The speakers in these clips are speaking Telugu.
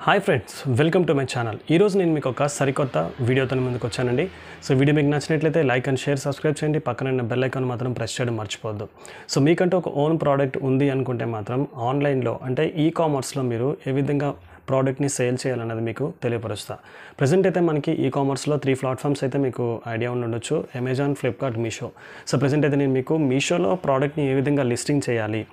Hi friends, welcome to my channel. ఈరోజు నేను మీకు ఒక సరికొత్త వీడియోతో ముందుకు వచ్చానండి. సో వీడియో మీకు నచ్చినట్లయితే లైక్ అండ్ షేర్, సబ్స్క్రైబ్ చేయండి. పక్కన ఉన్న బెల్ ఐకాన్ మాత్రం ప్రెస్ చేయడం మర్చిపోవద్దు. సో మీకంటూ ఒక ఓన్ ప్రోడక్ట్ ఉంది అనుకుంటే మాత్రం ఆన్లైన్లో అంటే ఈ కామర్స్లో మీరు ఏ విధంగా ప్రోడక్ట్ని సేల్ చేయాలన్నది మీకు తెలియపరుస్తా. ప్రజెంట్ అయితే మనకి ఈ కామర్స్లో 3 ప్లాట్ఫామ్స్ అయితే మీకు ఐడియా ఉండొచ్చు: Amazon, Flipkart, Meesho. So present అయితే నేను మీకు మీషోలో ప్రోడక్ట్ని ఏ విధంగా లిస్టింగ్ చేయాలి,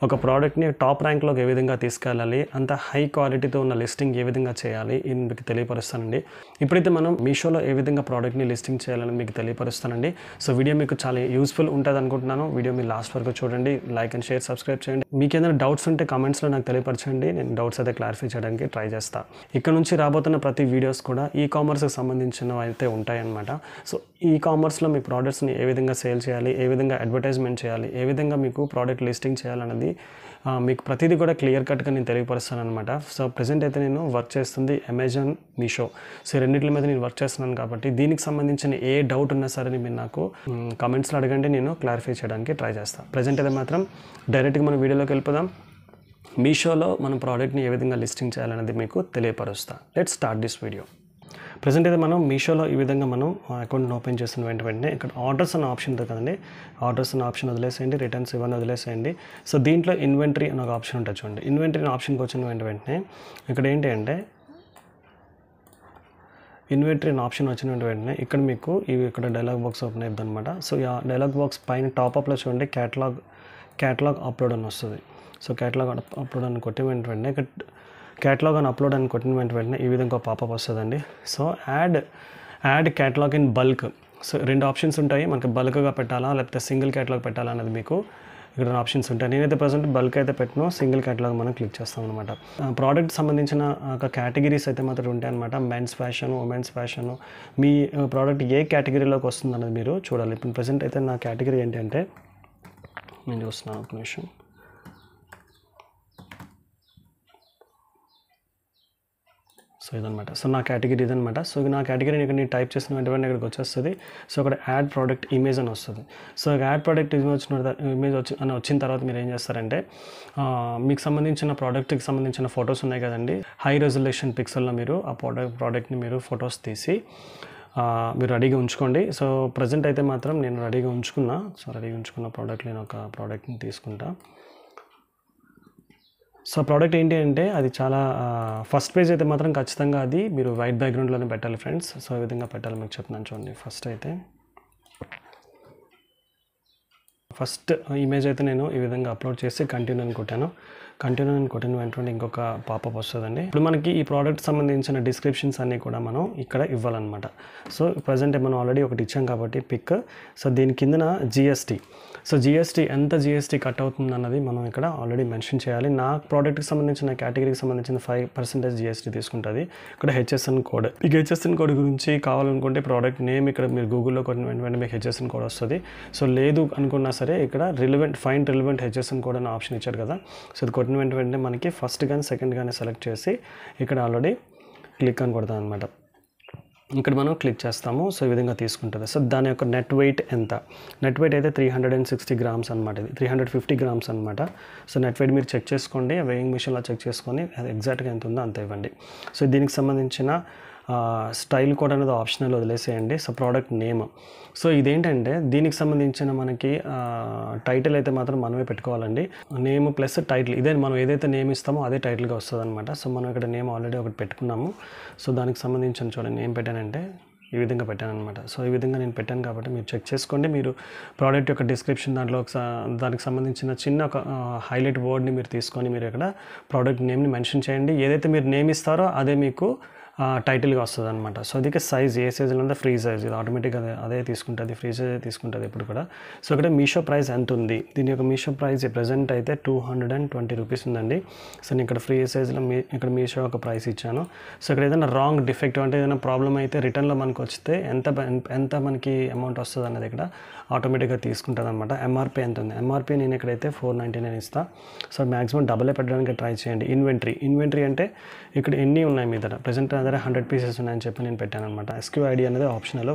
ఒక ప్రోడక్ట్ని టాప్ ర్యాంక్లోకి ఏ విధంగా తీసుకెళ్ళాలి, అంత హై క్వాలిటీతో ఉన్న లిస్టింగ్ ఏ విధంగా చేయాలి ఇది మీకు తెలియపరుస్తానండి. ఇప్పుడైతే మనం మీషోలో ఏ విధంగా ప్రోడక్ట్ని లిస్టింగ్ చేయాలని మీకు తెలియపరుస్తానండి. సో వీడియో మీకు చాలా యూస్ఫుల్ ఉంటుంది అనుకుంటున్నాను. వీడియో మీరు లాస్ట్ వరకు చూడండి, లైక్ అండ్ షేర్, సబ్స్క్రైబ్ చేయండి. మీకు ఏదైనా డౌట్స్ ఉంటే కామెంట్స్లో నాకు తెలియపరచండి, నేను డౌట్స్ అయితే క్లారిఫై చేయడానికి ట్రై చేస్తాను. ఇక్కడ నుంచి రాబోతున్న ప్రతి వీడియోస్ కూడా ఈ కామర్స్కి సంబంధించినవి అయితే ఉంటాయన్నమాట. సో ఈ కామర్స్లో మీ ప్రోడక్ట్స్ని ఏ విధంగా సేల్ చేయాలి, ఏ విధంగా అడ్వర్టైజ్మెంట్ చేయాలి, ఏ విధంగా మీకు ప్రోడక్ట్ లిస్టింగ్ చేయాలన్నది మీకు ప్రతిదీ కూడా క్లియర్ కట్గా నేను తెలియపరుస్తాను అనమాట. సో ప్రజెంట్ అయితే నేను వర్క్ చేస్తుంది అమెజాన్, మీషో. సో రెండింటి మీద నేను వర్క్ చేస్తున్నాను కాబట్టి దీనికి సంబంధించిన ఏ డౌట్ ఉన్నా సరే మీరు నాకు కామెంట్స్లో అడగండి, నేను క్లారిఫై చేయడానికి ట్రై చేస్తాను. ప్రజెంట్ అయితే మాత్రం డైరెక్ట్గా మనం వీడియోలోకి వెళ్ళిపోదాం. మీషోలో మన ప్రోడక్ట్ని ఏ విధంగా లిస్టింగ్ చేయాలనేది మీకు తెలియపరుస్తా. Let's start this video. Present అయితే మనం మీషోలో ఈ విధంగా మనం అకౌంట్ని ఓపెన్ చేసిన వెంటనే ఇక్కడ ఆర్డర్స్ అన్న ఆప్షన్ ఉంటుంది కదండి. ఆర్డర్స్ అన్న ఆప్షన్ వదిలేసేయండి, రిటర్న్స్ ఇవన్నీ వదిలేసేయండి. సో దీంట్లో ఇన్వెంటరీ అనే ఒక ఆప్షన్ ఉంటుంది చూడండి. ఇన్వెంటరీ ఆప్షన్కి వచ్చిన వెంటనే ఇక్కడ ఏంటి అంటే ఇన్వెంటరీ అనే ఆప్షన్ వచ్చిన వెంటనే ఇక్కడ మీకు ఇక్కడ డైలాగ్ బాక్స్ ఓపెన్ అవుతుంది అనమాట. సో ఆ డైలాగ్ బాక్స్ పైన టాప్అప్లో చూడండి క్యాటలాగ్ అప్లోడ్ అని వస్తుంది. సో క్యాటలాగ్ అప్లోడ్ అని కొట్టిన వెంటనే ఇక్కడ క్యాటలాగ్ అని అప్లోడ్ అని కొట్టిన వెంటనే ఈ విధంగా పాపప్ వస్తుందండి. So add catalogue in bulk. So 2 options ఉంటాయి, మనకి బల్క్గా పెట్టాలా లేకపోతే సింగిల్ క్యాటలాగ్ పెట్టాలా అనేది మీకు ఇక్కడ ఆప్షన్స్ ఉంటాయి. నేనైతే ప్రజెంట్ బల్క్ అయితే పెట్టినా, సింగిల్ క్యాటలాగ్ మనం క్లిక్ చేస్తాం అనమాట. ప్రోడక్ట్ సంబంధించిన ఒక కేటగిరీస్ అయితే మాత్రం ఉంటాయి అనమాట. Men's fashion, women's fashion. మీ ప్రోడక్ట్ ఏ కేటగిరీలోకి వస్తుంది అనేది మీరు చూడాలి. ఇప్పుడు ప్రజెంట్ అయితే నా కేటగిరీ ఏంటంటే నేను చూస్తున్నాను ఒక నిమిషం. సో ఇదనమాట. సో నా కేటగిరీ ఇదనమాట. సో నా కేటగిరీని ఇక్కడ నేను టైప్ చేసిన వెంటనే ఇక్కడికి వచ్చేస్తుంది. సో అక్కడ యాడ్ ప్రోడక్ట్ ఇమేజ్ అని వస్తుంది. సో యాడ్ ప్రోడక్ట్ ఇమేజ్ వచ్చిన తర్వాత మీరు ఏం చేస్తారంటే మీకు సంబంధించిన ప్రోడక్ట్కి సంబంధించిన ఫొటోస్ ఉన్నాయి కదండి, హై రెజల్యూషన్ పిక్సెల్లో మీరు ఆ ప్రోడక్ట్ని మీరు ఫొటోస్ తీసి మీరు రెడీగా ఉంచుకోండి. సో ప్రజెంట్ అయితే మాత్రం నేను రెడీగా ఉంచుకున్న ప్రోడక్ట్ నేను ఒక ప్రోడక్ట్ని తీసుకుంటా. సో ప్రోడక్ట్ ఏంటి అంటే అది చాలా ఫస్ట్ పేజ్ అయితే మాత్రం ఖచ్చితంగా అది మీరు వైట్ బ్యాక్గ్రౌండ్లోనే పెట్టాలి ఫ్రెండ్స్. సో ఈ విధంగా పెట్టాలి మీకు చెప్తున్నాను చూడండి. ఫస్ట్ ఇమేజ్ అయితే నేను ఈ విధంగా అప్లోడ్ చేసి కంటిన్యూ అని కొట్టిన వెంటనే ఇంకొక పాపప్ వస్తుందండి. ఇప్పుడు మనకి ఈ ప్రోడక్ట్ సంబంధించిన డిస్క్రిప్షన్స్ అన్నీ కూడా మనం ఇక్కడ ఇవ్వాలన్నమాట. సో ప్రజెంట్ మనం ఆల్రెడీ ఒకటి ఇచ్చాం కాబట్టి పిక్. సో దీని కిందన జిఎస్టీ. సో ఎంత జిఎస్టీ కట్ అవుతుంది అన్నది మనం ఇక్కడ ఆల్రెడీ మెన్షన్ చేయాలి. నా ప్రోడక్ట్కి సంబంధించిన కేటగిరీకి సంబంధించిన 5% జిఎస్టీ తీసుకుంటుంది. ఇక్కడ హెచ్ఎస్ఎన్ కోడ్. మీకు హెచ్ఎస్ఎన్ కోడ్ గురించి కావాలనుకుంటే ప్రోడక్ట్ నేమ్ ఇక్కడ మీరు గూగుల్లో కొట్టిన వెంటనే మీకు హెచ్ఎస్ఎన్ కోడ్ వస్తుంది. సో లేదు అనుకున్నా సరే ఇక్కడ ఫైండ్ రిలవెంట్ హెచ్ఎస్ఎన్ కోడ్ అనే ఆప్షన్ ఇచ్చారు కదా. సో ఇది కొట్టిన వెంటనే మనకి ఫస్ట్ కానీ సెకండ్ కానీ సెలెక్ట్ చేసి ఇక్కడ ఆల్రెడీ క్లిక్ అని కొడతాం అనమాట. ఇక్కడ మనం క్లిక్ చేస్తాము. సో ఈ విధంగా తీసుకుంటుంది. సో దాని యొక్క నెట్ వెయిట్ ఎంత? నెట్ వెయిట్ అయితే 360 గ్రామ్స్ అనమాట. ఇది 350 గ్రామ్స్ అనమాట. సో నెట్ వెయిట్ మీరు చెక్ చేసుకోండి, వెయింగ్ మిషన్లో చెక్ చేసుకొని అది ఎగ్జాక్ట్గా ఎంత ఉందో అంత ఇవ్వండి. సో దీనికి సంబంధించిన స్టైల్ కోడ్ అనేది ఆప్షనల్ వదిలేసేయండి. So product name. సో ఇదేంటంటే దీనికి సంబంధించిన మనకి టైటిల్ అయితే మాత్రం మనమే పెట్టుకోవాలండి. నేమ్ ప్లస్ టైటిల్ ఇదే మనం ఏదైతే నేమ్ ఇస్తామో అదే టైటిల్గా వస్తుంది అనమాట. సో మనం ఇక్కడ నేమ్ ఆల్రెడీ ఒకటి పెట్టుకున్నాము. సో దానికి సంబంధించిన చూడండి ఏం పెట్టానంటే ఈ విధంగా పెట్టాను అనమాట. సో ఈ విధంగా నేను పెట్టాను కాబట్టి మీరు చెక్ చేసుకోండి. మీరు ప్రోడక్ట్ యొక్క డిస్క్రిప్షన్ దాంట్లో దానికి సంబంధించిన చిన్న ఒక హైలైట్ వర్డ్ని మీరు తీసుకొని మీరు ఇక్కడ ప్రోడక్ట్ నేమ్ని మెన్షన్ చేయండి. ఏదైతే మీరు నేమ్ ఇస్తారో అదే మీకు టైటిల్గా వస్తుంది అనమాట. సో అది సైజ్ ఏ సైజులో ఉందో ఫ్రీ సైజ్, ఇది ఆటోమేటిక్గా అదే తీసుకుంటుంది, ఫ్రీ సైజ్ తీసుకుంటుంది ఇప్పుడు కూడా. సో ఇక్కడ మీషో ప్రైస్ ఎంత ఉంది? దీని యొక్క మీషో ప్రైస్ ప్రజెంట్ అయితే 220 రూపీస్ ఉందండి. సో నేను ఇక్కడ ఫ్రీ సైజ్లో ఇక్కడ మీషో ఒక ప్రైస్ ఇచ్చాను. సో ఇక్కడ ఏదైనా రాంగ్ డిఫెక్ట్ అంటే ఏదైనా ప్రాబ్లం అయితే రిటర్న్లో మనకు వస్తే ఎంత మనకి అమౌంట్ వస్తుంది అనేది ఇక్కడ ఆటోమేటిక్గా తీసుకుంటుంది అనమాట. ఎంఆర్పీ ఎంత ఉంది? ఎంఆర్పీ నేను ఇక్కడైతే 499 ఇస్తాను. సో మ్యాక్సిమం డబులే పెట్టడానికి ట్రై చేయండి. ఇన్వెంటరీ అంటే ఇక్కడ ఎన్ని ఉన్నాయి మీ దగ్గర? ప్రజెంట్ నా దగ్గర 100 పీసెస్ ఉన్నాయని చెప్పి నేను పెట్టాను అనమాట. SQID అనేది ఆప్షనల్.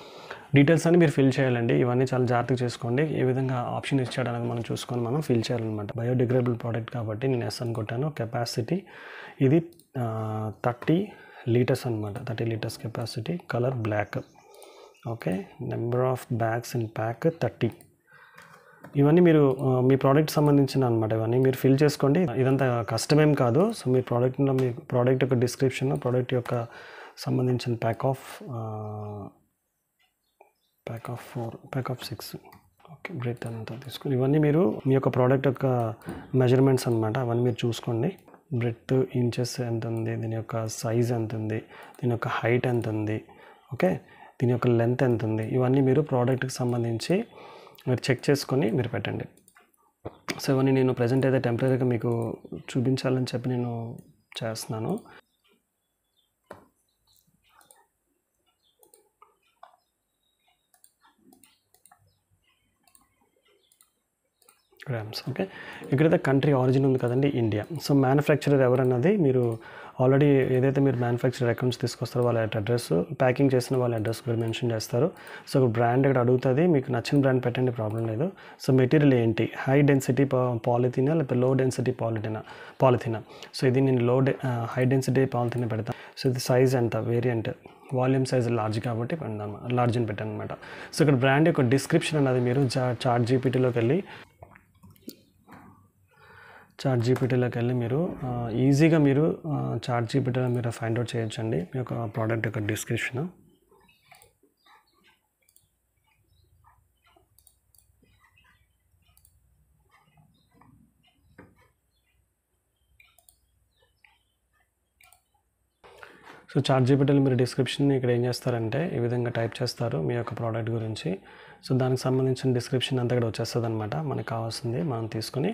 డీటెయిల్స్ అన్ని మీరు ఫిల్ చేయాలండి. ఇవన్నీ చాలా జాగ్రత్తగా చేసుకోండి. ఏ విధంగా ఆప్షన్ ఇచ్చాడు అనేది మనం చూసుకొని మనం ఫిల్ చేయాలన్నమాట. బయోడిగ్రేడబుల్ ప్రోడక్ట్ కాబట్టి నేను ఎస్ అని కొట్టాను. కెపాసిటీ ఇది 30 లీటర్స్ అనమాట. 30 litres capacity. Colour black. Okay. Number of bags in pack 30. ఇవన్నీ మీరు మీ ప్రోడక్ట్ సంబంధించిన అనమాట. ఇవన్నీ మీరు ఫిల్ చేసుకోండి. ఇదంతా కష్టమేం కాదు. సో మీ ప్రోడక్ట్లో మీ ప్రోడక్ట్ యొక్క డిస్క్రిప్షన్, ప్రోడక్ట్ యొక్క సంబంధించిన ప్యాక్ ఆఫ్ 6. ఓకే. బ్రెత్ అంతా తీసుకుని ఇవన్నీ మీరు మీ యొక్క ప్రోడక్ట్ యొక్క మెజర్మెంట్స్ అనమాట. అవన్నీ మీరు చూసుకోండి. బ్రెత్ ఇంచెస్ ఎంత ఉంది, దీని యొక్క సైజ్ ఎంత ఉంది, దీని యొక్క హైట్ ఎంత ఉంది, ఓకే, దీని యొక్క లెంత్ ఎంత ఉంది, ఇవన్నీ మీరు ప్రోడక్ట్కి సంబంధించి మీరు చెక్ చేసుకొని మీరు పెట్టండి. సో ఇవన్నీ నేను ప్రజెంట్ అయితే టెంపరీగా మీకు చూపించాలని చెప్పి నేను చేస్తున్నాను. గ్రామ్స్. ఓకే. ఇక్కడైతే కంట్రీ ఆరిజిన్ ఉంది కదండి, ఇండియా. సో మ్యానుఫ్యాక్చరర్ ఎవరన్నది మీరు ఆల్రెడీ ఏదైతే మీరు మ్యానుఫ్యాక్చరర్ ఎక్కడి నుంచి తీసుకొస్తారో వాళ్ళ అడ్రస్, ప్యాకింగ్ చేసిన వాళ్ళ అడ్రస్ కూడా మెన్షన్ చేస్తారు. సో బ్రాండ్ ఇక్కడ అడుగుతుంది, మీకు నచ్చిన బ్రాండ్ పెట్టండి, ప్రాబ్లం లేదు. సో మెటీరియల్ ఏంటి, హై డెన్సిటీ పాలిథీనా లేకపోతే లో డెన్సిటీ పాలిథీనా. సో ఇది నేను హై డెన్సిటీ పాలిథీన్ పెడతాను. సో ఇది సైజ్ ఎంత, వేరియంట్, వాల్యూమ్ సైజ్ లార్జ్ కాబట్టి లార్జ్ అని పెట్టాను అనమాట. సో ఇక్కడ బ్రాండ్ యొక్క డిస్క్రిప్షన్ అన్నది మీరు చాట్ జీపీటీలోకి వెళ్ళి మీరు ఈజీగా మీరు చాట్ జీపీటీలో మీరు ఫైండ్ అవుట్ చేయొచ్చండి మీ యొక్క ప్రోడక్ట్ యొక్క డిస్క్రిప్షన్. సో చాట్ జీపీటీలో మీరు డిస్క్రిప్షన్ ఇక్కడ ఏం చేస్తారంటే ఈ విధంగా టైప్ చేస్తారు మీ యొక్క ప్రోడక్ట్ గురించి. సో దానికి సంబంధించిన డిస్క్రిప్షన్ అంతా ఇక్కడ వచ్చేస్తుంది అనమాట. మనకు కావాల్సింది మనం తీసుకొని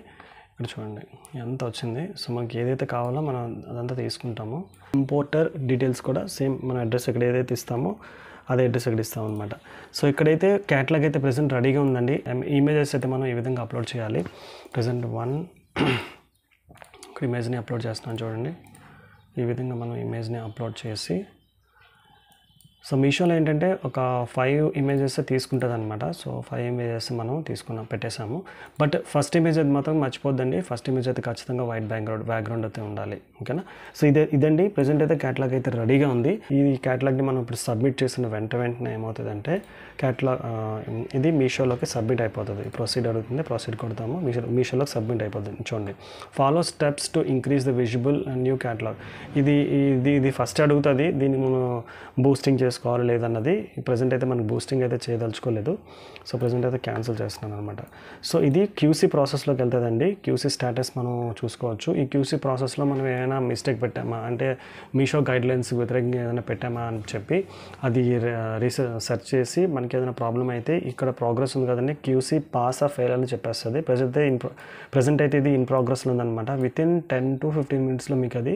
ఇక్కడ చూడండి ఎంత వచ్చింది. సో మనకి ఏదైతే కావాలో మనం అదంతా తీసుకుంటాము. ఇంపోర్టర్ డీటెయిల్స్ కూడా సేమ్ మన అడ్రస్ ఇక్కడ ఏదైతే ఇస్తామో అదే అడ్రస్ ఇక్కడ ఇస్తాం అనమాట. సో ఇక్కడైతే క్యాటలాగ్ అయితే ప్రెసెంట్ రెడీగా ఉందండి. ఇమేజెస్ అయితే మనం ఈ విధంగా అప్లోడ్ చేయాలి. ప్రెసెంట్ ఇక్కడ ఇమేజ్ని అప్లోడ్ చేస్తున్నాను చూడండి. ఈ విధంగా మనం ఇమేజ్ని అప్లోడ్ చేసి, సో మీషోలో ఏంటంటే ఒక 5 ఇమేజెస్ తీసుకుంటుంది అనమాట. సో 5 ఇమేజెస్ మనం పెట్టేసాము. బట్ ఫస్ట్ ఇమేజ్ అది మాత్రం మర్చిపోద్దండి. ఫస్ట్ ఇమేజ్ అయితే ఖచ్చితంగా వైట్ బ్యాక్గ్రౌండ్ అయితే ఉండాలి. ఓకేనా. సో ఇదండి ప్రజెంట్ అయితే క్యాటలాగ్ అయితే రెడీగా ఉంది. ఈ క్యాటలాగ్ని మనం ఇప్పుడు సబ్మిట్ చేసిన వెంటనే ఏమవుతుందంటే క్యాటలాగ్ ఇది మీషోలోకి సబ్మిట్ అయిపోతుంది. ప్రొసీడ్ అడుగుతుంది, ప్రొసీడ్ కొడతాము, మీషోలోకి సబ్మిట్ అయిపోతుంది. చూడండి, follow steps to increase the visible new catalogue. ఇది ఫస్ట్ అడుగుతుంది. దీన్ని మనం బూస్టింగ్ చేసుకోవాలి లేదన్నది. ప్రజెంట్ అయితే మనకు బూస్టింగ్ అయితే చేయదలుచుకోలేదు. సో ప్రజెంట్ అయితే క్యాన్సిల్ చేస్తున్నాను అనమాట. సో ఇది క్యూసీ ప్రాసెస్లోకి వెళ్తుందండి. క్యూసీ స్టేటస్ మనం చూసుకోవచ్చు. ఈ క్యూసీ ప్రాసెస్లో మనం ఏమైనా మిస్టేక్ పెట్టామా అంటే మీషో గైడ్లైన్స్ వ్యతిరేకంగా ఏదైనా పెట్టామా అని చెప్పి అది సెర్చ్ చేసి మనకి ఏదైనా ప్రాబ్లం అయితే ఇక్కడ ప్రోగ్రెస్ ఉంది కదండి, క్యూసీ పాస్ ఆ ఫెయిల్ అని చెప్పేస్తుంది. ప్రజెంట్ అయితే ఇది ఇన్ ప్రోగ్రెస్లో ఉందన్నమాట. వితిన్ 10 to 15 మినిట్స్లో మీకు అది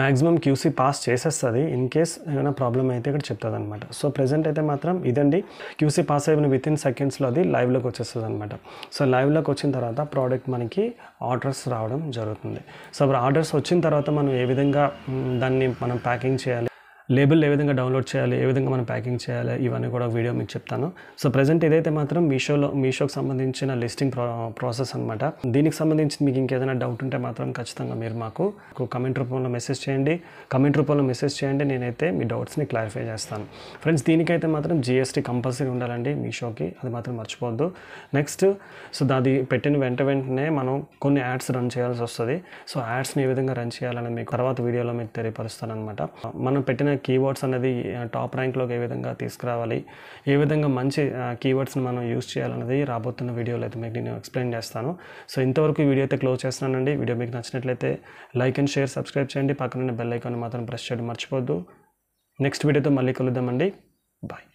మ్యాక్సిమం క్యూసీ పాస్ చేసేస్తుంది. ఇన్ కేస్ ఏమైనా ప్రాబ్లం అయితే ఇక్కడ చెప్తుంది అనమాట. సో ప్రెజెంట్ అయితే మాత్రం ఇదండి, క్యూసీ పాస్ అయిన వితిన్ సెకండ్స్లో అది లైవ్లోకి వచ్చేస్తుంది అనమాట. సో లైవ్లోకి వచ్చిన తర్వాత ప్రోడక్ట్ మనకి ఆర్డర్స్ రావడం జరుగుతుంది. సో ఆర్డర్స్ వచ్చిన తర్వాత మనం ఏ విధంగా దాన్ని మనం ప్యాకింగ్ చేయాలి, లేబుల్ ఏ విధంగా డౌన్లోడ్ చేయాలి, ఏ విధంగా మనం ప్యాకింగ్ చేయాలి, ఇవన్నీ కూడా వీడియో మీకు చెప్తాను. సో ప్రజెంట్ ఇదైతే మాత్రం మీషోకి సంబంధించిన లిస్టింగ్ ప్రాసెస్ అనమాట. దీనికి సంబంధించి మీకు ఇంకేదైనా డౌట్ ఉంటే మాత్రం ఖచ్చితంగా మీరు మాకు కమెంట్ రూపంలో మెసేజ్ చేయండి. నేనైతే మీ డౌట్స్ని క్లారిఫై చేస్తాను. ఫ్రెండ్స్, దీనికైతే మాత్రం GST కంపల్సరీ ఉండాలండి మీషోకి, అది మాత్రం మర్చిపోవద్దు. నెక్స్ట్, సో అది పెట్టిన వెంటనే మనం కొన్ని యాడ్స్ రన్ చేయాల్సి వస్తుంది. సో యాడ్స్ని ఏ విధంగా రన్ చేయాలని మీకు తర్వాత వీడియోలో మీకు తెలియపరుస్తాను అనమాట. మనం పెట్టిన కీవర్డ్స్ అనేది టాప్ ర్యాంక్లోకి ఏ విధంగా తీసుకురావాలి, ఏ విధంగా మంచి కీవర్డ్స్ని మనం యూజ్ చేయాలనేది రాబోతున్న వీడియోలో అయితే మీకు నేను ఎక్స్ప్లెయిన్ చేస్తాను. సో ఇంతవరకు ఈ వీడియో అయితే క్లోజ్ చేస్తున్నానండి. వీడియో మీకు నచ్చినట్లయితే లైక్ అండ్ షేర్, సబ్స్క్రైబ్ చేయండి. పక్కన బెల్ ఐకాన్ మాత్రం ప్రెస్ చేయడం మర్చిపోద్దు. నెక్స్ట్ వీడియోతో మళ్ళీ కలుద్దామండి. బాయ్.